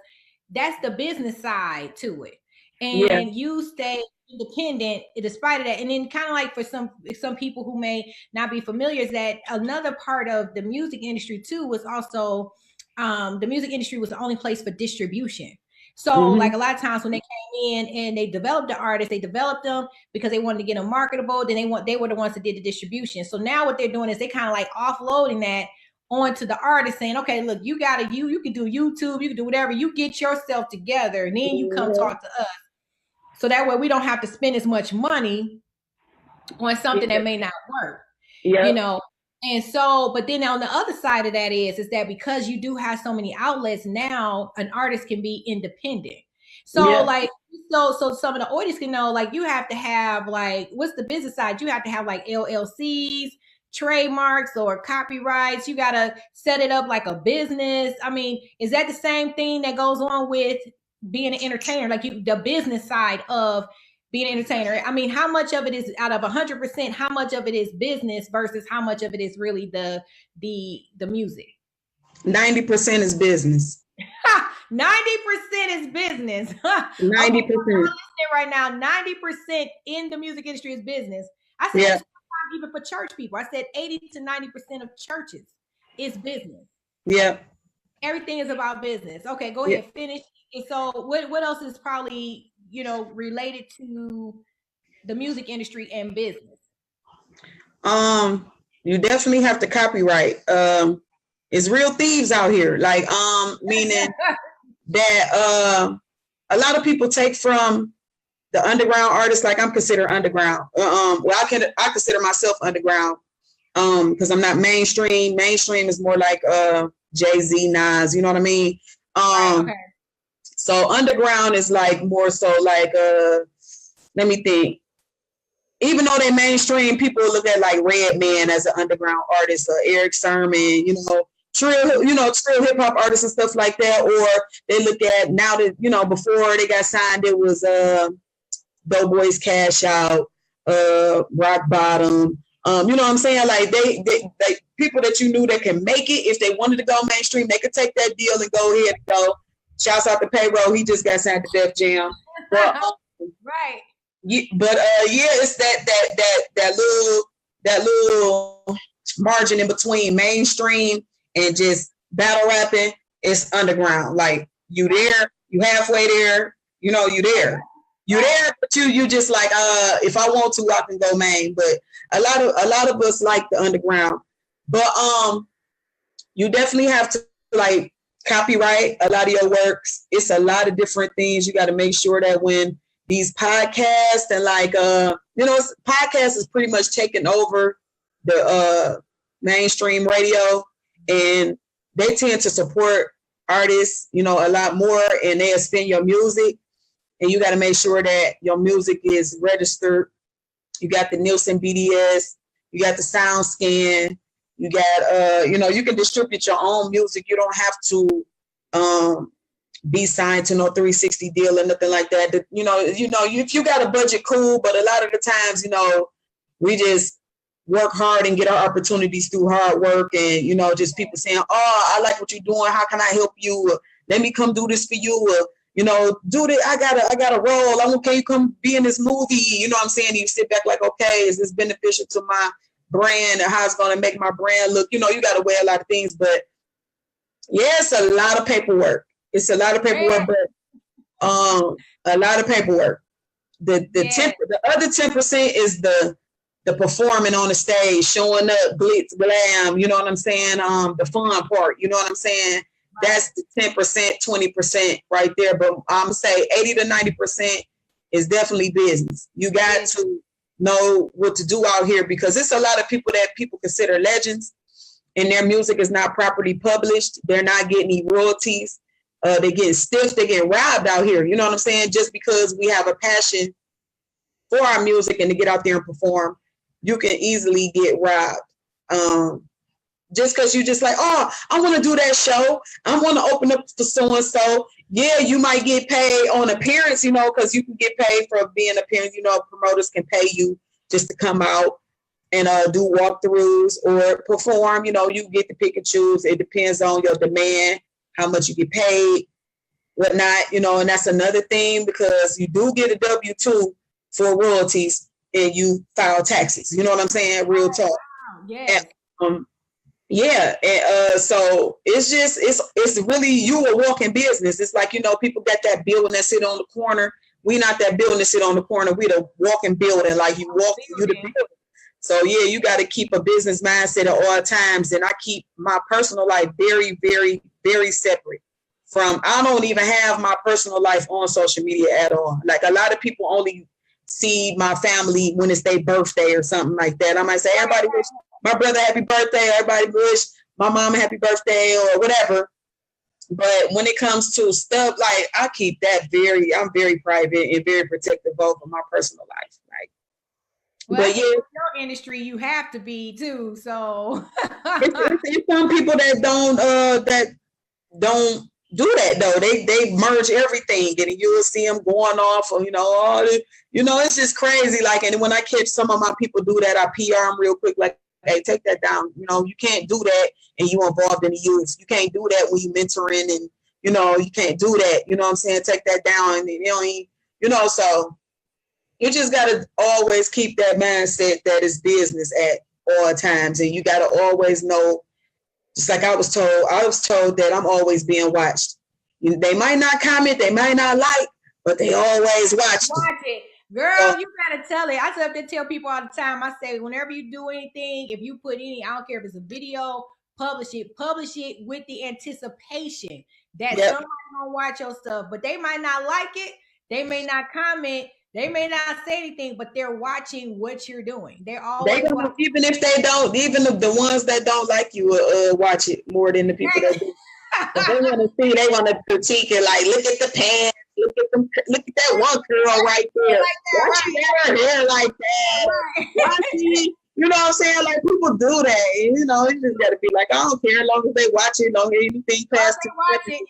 that's the business side to it, and you stay independent despite of that. And then kind of like for some people who may not be familiar, is that another part of the music industry too was also the music industry was the only place for distribution. So like a lot of times when they came in and they developed the artists, they developed them because they wanted to get them marketable. Then they were the ones that did the distribution. So now what they're doing is they kind of like offloading that onto the artist, saying, okay, look, you can do YouTube, you can do whatever, you get yourself together and then you come talk to us. So that way we don't have to spend as much money on something that may not work, you know? And so, but then on the other side of that is that because you do have so many outlets now, an artist can be independent. So like, so some of the audience can know, like, you have to have like, what's the business side? You have to have like LLCs, trademarks, or copyrights. You got to set it up like a business. I mean, is that the same thing that goes on with being an entertainer? Like the business side of being an entertainer. I mean, how much of it is out of 100%? How much of it is business versus how much of it is really the music? 90% is business. 90% is business. 90%. Right now, 90% in the music industry is business. I said even for church people, I said 80 to 90% of churches is business. Yeah. Everything is about business. Okay, go ahead, finish. And so what else is probably, related to the music industry and business? You definitely have to copyright. It's real thieves out here. Like, meaning that a lot of people take from the underground artists. Like, I'm considered underground. Well, I consider myself underground because I'm not mainstream. Mainstream is more like Jay-Z, Nas, you know what I mean? Okay. So underground is like more so like let me think. Even though they're mainstream, people look at like Redman as an underground artist, or Eric Sermon, trill hip hop artists and stuff like that. Or they look at now that, before they got signed, it was Doughboys Cash Out, Rock Bottom. You know what I'm saying? Like they people that you knew that can make it, if they wanted to go mainstream, they could take that deal and go ahead and go. Shouts out to Payroll. He just got signed to Def Jam. But, right. It's that little margin in between mainstream and just battle rapping. It's underground. Like, you there, you halfway there, you there. You're there, but you just like, if I want to, I can go main. But a lot of us like the underground. But you definitely have to like copyright a lot of your works. It's a lot of different things. You got to make sure that when these podcasts and like podcasts is pretty much taking over the mainstream radio, and they tend to support artists, a lot more, and they'll spin your music, and you got to make sure that your music is registered. You got the Nielsen BDS, you got the Sound Scan. You got, you can distribute your own music. You don't have to be signed to no 360 deal or nothing like that. If you got a budget, cool. But a lot of the times, we just work hard and get our opportunities through hard work. And, just people saying, oh, I like what you're doing. How can I help you? Or, let me come do this for you. Or, do this. I got a role. Can you come be in this movie? You know what I'm saying? You sit back like, okay, is this beneficial to my brand, and how it's going to make my brand look? You got to weigh a lot of things, but it's a lot of paperwork. It's a lot of paperwork, but a lot of paperwork. The other 10% is the performing on the stage, showing up, glitz, glam. You know what I'm saying? The fun part. You know what I'm saying? Right. That's the 10%, 20% right there. But I'm gonna say 80 to 90% is definitely business. You got to know what to do out here, because it's a lot of people that people consider legends, and their music is not properly published. They're not getting any royalties. They're getting stiffed. They're getting robbed out here. You know what I'm saying? Just because we have a passion for our music and to get out there and perform, you can easily get robbed. Just because you just like, oh, I want to do that show. I want to open up for so-and-so. Yeah, you might get paid on appearance, you know, because you can get paid for being appearance. You know, promoters can pay you just to come out and do walkthroughs or perform. You know, you get to pick and choose. It depends on your demand, how much you get paid, whatnot, you know, and that's another thing because you do get a W-2 for royalties and you file taxes. You know what I'm saying? Real talk. Wow, yes. And, yeah, and so it's just it's really you a walking business. It's like, you know, people got that building that sit on the corner. We not that building that sit on the corner. We the walking building. Like you walk, you the building. So yeah, you got to keep a business mindset at all times. And I keep my personal life very, very, very separate from. I don't even have my personal life on social media at all. Like a lot of people only see my family when it's their birthday or something like that. I might say, everybody wish my brother happy birthday, everybody wish my mom happy birthday or whatever. But when it comes to stuff, like I keep that I'm very private and very protective over my personal life. Like, well, but yeah, your industry, you have to be too. So it's some people that don't do that though. They merge everything, and you'll see them going off, or, you know, all the, you know, it's just crazy. Like, and when I catch some of my people do that, I PR them real quick, like, hey, take that down. You know, you can't do that and you involved in the youth. You can't do that when you mentoring, and, you know, you can't do that. You know what I'm saying? Take that down. And, you know, so you just got to always keep that mindset that is business at all times. And you got to always know, just like I was told that I'm always being watched. They might not comment, they might not like, but they always watch it. Girl, you gotta tell it. I have to tell people all the time. I say, whenever you do anything, if you put I don't care if it's a video, publish it with the anticipation that somebody's gonna watch your stuff, but they might not like it, they may not comment, they may not say anything, but they're watching what you're doing. They're always even if they don't, even the ones that don't like you watch it more than the people that do. They want to see, they want to critique it, like, look at the pants, look at that one girl right there. Watch her hair like that. Right. You know what I'm saying? Like, people do that. You know, you just got to be like, I don't care as long as they watch it, don't hear anything past it.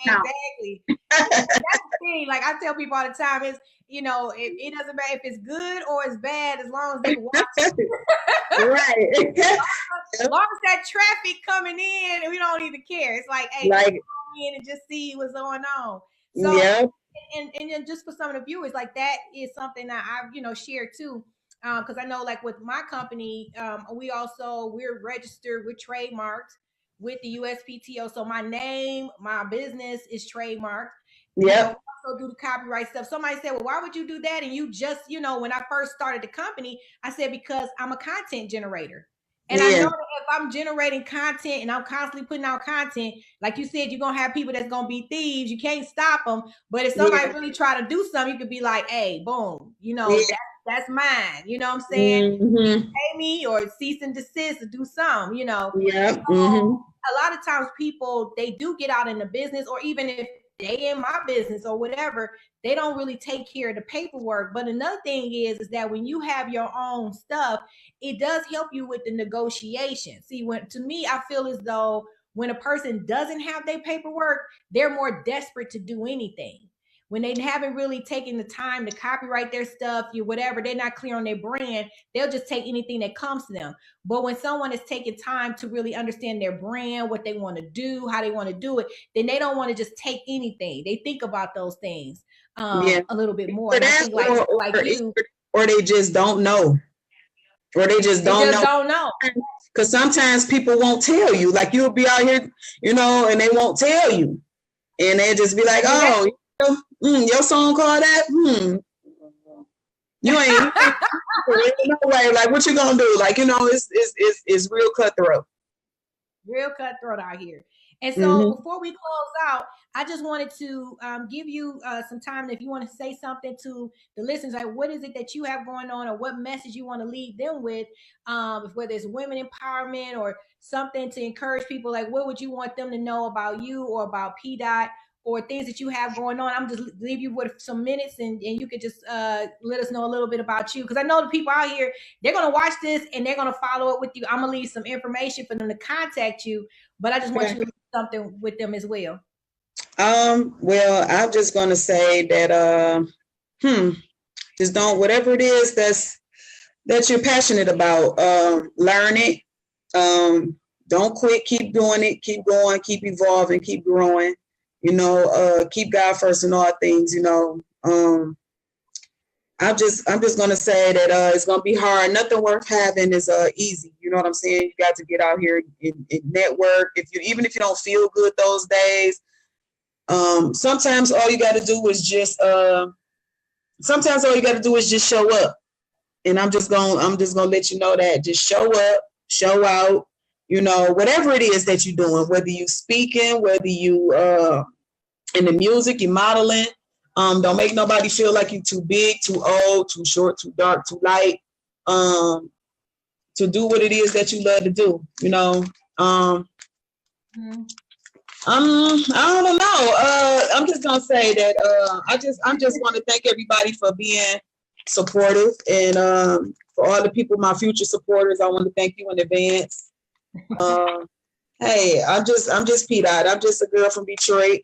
Exactly. That's the thing. Like, I tell people all the time, is, you know, it doesn't matter if it's good or it's bad, as long as they watch it. Right. As long as that traffic coming in, we don't even care. It's like, hey, like, come in and just see what's going on. So, yeah. And just for some of the viewers, like, that is something that I've, you know, shared too. Because I know, like, with my company, we're registered with trademarks with the USPTO. So my name, my business is trademarked. Yeah. We also do the copyright stuff. Somebody said, well, why would you do that? And you just, you know, when I first started the company, I said, because I'm a content generator. And I know that if I'm generating content and I'm constantly putting out content, like you said, you're going to have people that's going to be thieves. You can't stop them. But if somebody really try to do something, you could be like, hey, boom, you know, that's mine. You know what I'm saying? Pay me or cease and desist to do something, you know. Yeah. So, a lot of times people, they do get out in the business, or even if they in my business or whatever, they don't really take care of the paperwork. But another thing is that when you have your own stuff, it does help you with the negotiation. See, to me, I feel as though when a person doesn't have their paperwork, they're more desperate to do anything. When they haven't really taken the time to copyright their stuff, whatever, they're not clear on their brand, they'll just take anything that comes to them. But when someone is taking time to really understand their brand, what they want to do, how they want to do it, then they don't want to just take anything. They think about those things a little bit more. And I think or they just don't know. Or they just don't know. Because sometimes people won't tell you. Like, you'll be out here, you know, and they won't tell you. And they just be like, oh, your song called that? You ain't no way. Like, what you gonna do? Like, you know, it's real cutthroat. Real cutthroat out here. And so before we close out, I just wanted to give you some time if you want to say something to the listeners, like, what is it that you have going on, or what message you want to leave them with, whether it's women empowerment or something to encourage people. Like, what would you want them to know about you or about PDOT, or things that you have going on. I'm just leave you with some minutes and you could just let us know a little bit about you. Because I know the people out here, they're going to watch this and they're going to follow up with you. I'm going to leave some information for them to contact you, but I just want you to do something with them as well. Well, I'm just going to say that, just don't, whatever it is that you're passionate about, learn it. Don't quit, keep doing it, keep going, keep evolving, keep growing, keep God first in all things, I'm just going to say that it's going to be hard. Nothing worth having is easy. You know what I'm saying? You got to get out here and network. Even if you don't feel good those days, sometimes all you got to do is just show up. And I'm just gonna let you know that just show up, show out, whatever it is that you're doing, whether you speaking, whether you in the music, you modeling. Don't make nobody feel like you're too big, too old, too short, too dark, too light. To do what it is that you love to do, I don't know. I'm just gonna say that I just want to thank everybody for being supportive, and for all the people, my future supporters, I want to thank you in advance. Hey, I'm just P-Dot. I'm just a girl from Detroit,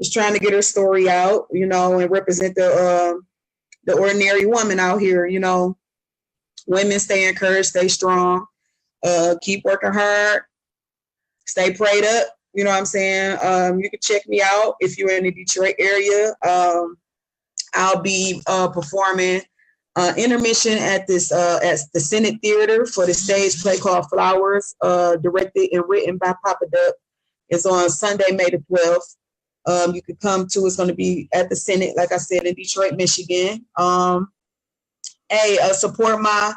just trying to get her story out, and represent the ordinary woman out here. Women, stay encouraged, stay strong, keep working hard, stay prayed up. You know what I'm saying? You can check me out if you're in the Detroit area. I'll be performing intermission at this at the Senate Theater for the stage play called Flowers, directed and written by Papa Duck. It's on Sunday, May the 12th. You can come to. It's going to be at the Senate, like I said, in Detroit, Michigan. Support my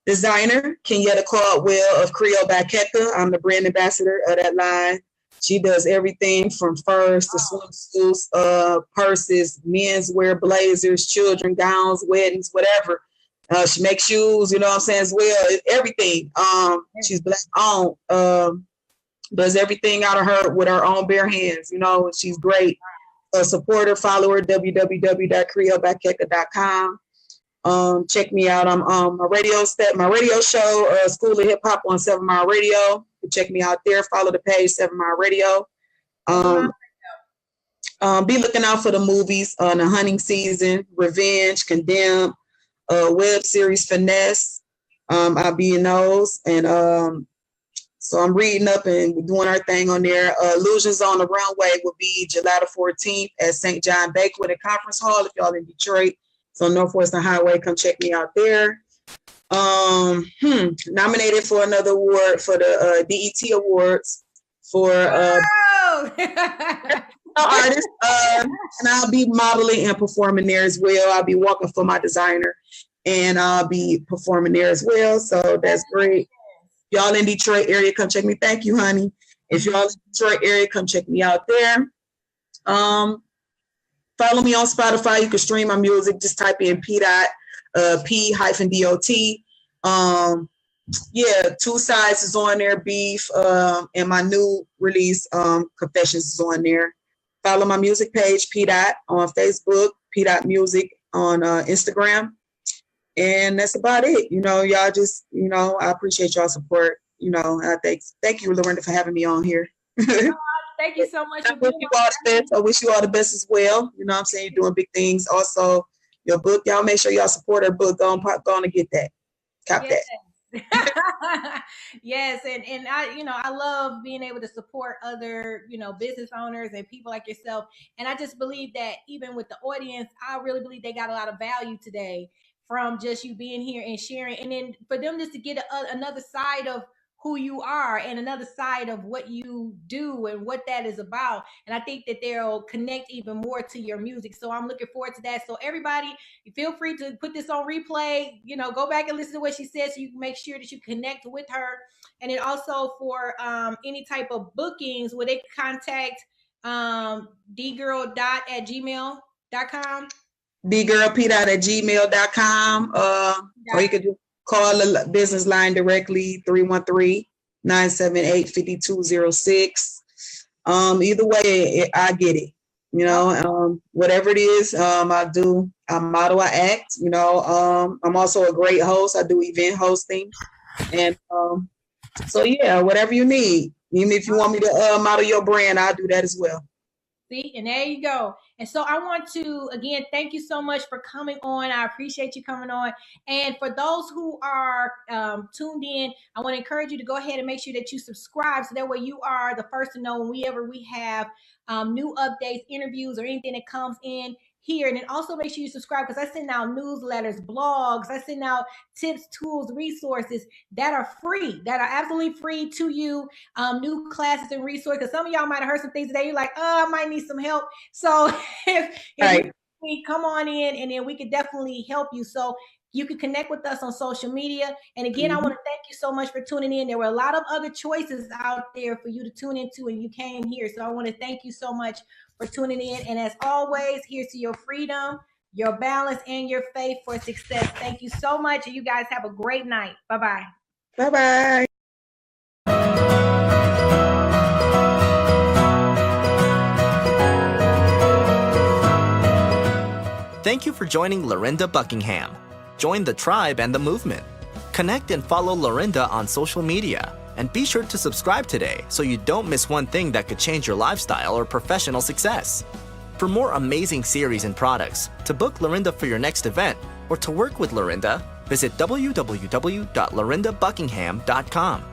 designer, Kenyatta Caldwell of Creole by Keka. I'm the brand ambassador of that line. She does everything from furs to swimsuits, purses, menswear, blazers, children, gowns, weddings, whatever. She makes shoes, as well, everything. She's black owned, does everything out of her with her own bare hands, she's great. Support her, follow her, www.creolebykeka.com. Check me out on my radio show, School of Hip Hop on 7 Mile Radio. Check me out there. Follow the page 7 Mile Radio. Be looking out for the movies on the hunting season, Revenge, Condemned, web series Finesse. I'll be in those, and so I'm reading up and doing our thing on there. Illusions on the Runway will be July the 14th at St. John Bakewell Conference Hall. If y'all in Detroit, it's on Northwestern Highway. Come check me out there. Nominated for another award for the DET Awards for artist, and I'll be modeling and performing there as well. I'll be walking for my designer, and I'll be performing there as well. So that's great. Y'all in Detroit area, come check me. Thank you, honey. If y'all in Detroit area, come check me out there. Follow me on Spotify. You can stream my music. Just type in P-Dot. P-DOT. 2 Sides is on there, Beef, and my new release, Confessions, is on there. Follow my music page, P-Dot, on Facebook, P-Dot Music on Instagram, and that's about it. Y'all just, I appreciate y'all support. Thank you, Lorinda, for having me on here. Thank you so much. I wish you all the best. I wish you all the best as well. You know what I'm saying? You're doing big things. Also, your book, y'all make sure y'all support her book. Go on and get that. Cop that. Yes, and I love being able to support other, business owners and people like yourself. And I just believe that even with the audience, I really believe they got a lot of value today from just you being here and sharing. And then for them just to get another side of who you are and another side of what you do and what that is about. And I think that they'll connect even more to your music. So I'm looking forward to that. So everybody, feel free to put this on replay, go back and listen to what she said so you can make sure that you connect with her. And then also for any type of bookings, where they contact dgirl.@gmail.com. dgirlp.@gmail.com. Or you could just call the business line directly, 313-978-5206. Either way, I get it. You know, whatever it is, I model, I act, you know. I'm also a great host. I do event hosting. And so, yeah, whatever you need. Even if you want me to model your brand, I'll do that as well. See, and there you go. And so I want to, again, thank you so much for coming on. I appreciate you coming on. And for those who are tuned in, I want to encourage you to go ahead and make sure that you subscribe, so that way you are the first to know whenever we have new updates, interviews, or anything that comes in here. And then also make sure you subscribe, because I send out newsletters, blogs, I send out tips, tools, resources that are free, that are absolutely free to you, new classes and resources. Because some of y'all might have heard some things today, you're like, oh, I might need some help. So if we come on in, and then we could definitely help you. So you can connect with us on social media. And again, I want to thank you so much for tuning in. There were a lot of other choices out there for you to tune into, and you came here. So I want to thank you so much for tuning in. And as always, here's to your freedom, your balance, and your faith for success. Thank you so much. And you guys have a great night. Bye-bye. Bye-bye. Thank you for joining Lorinda Buckingham. Join the tribe and the movement. Connect and follow Lorinda on social media. And be sure to subscribe today so you don't miss one thing that could change your lifestyle or professional success. For more amazing series and products, to book Lorinda for your next event, or to work with Lorinda, visit www.lorindabuckingham.com.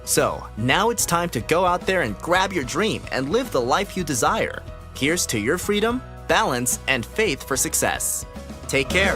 So, now it's time to go out there and grab your dream and live the life you desire. Here's to your freedom, balance, and faith for success. Take care.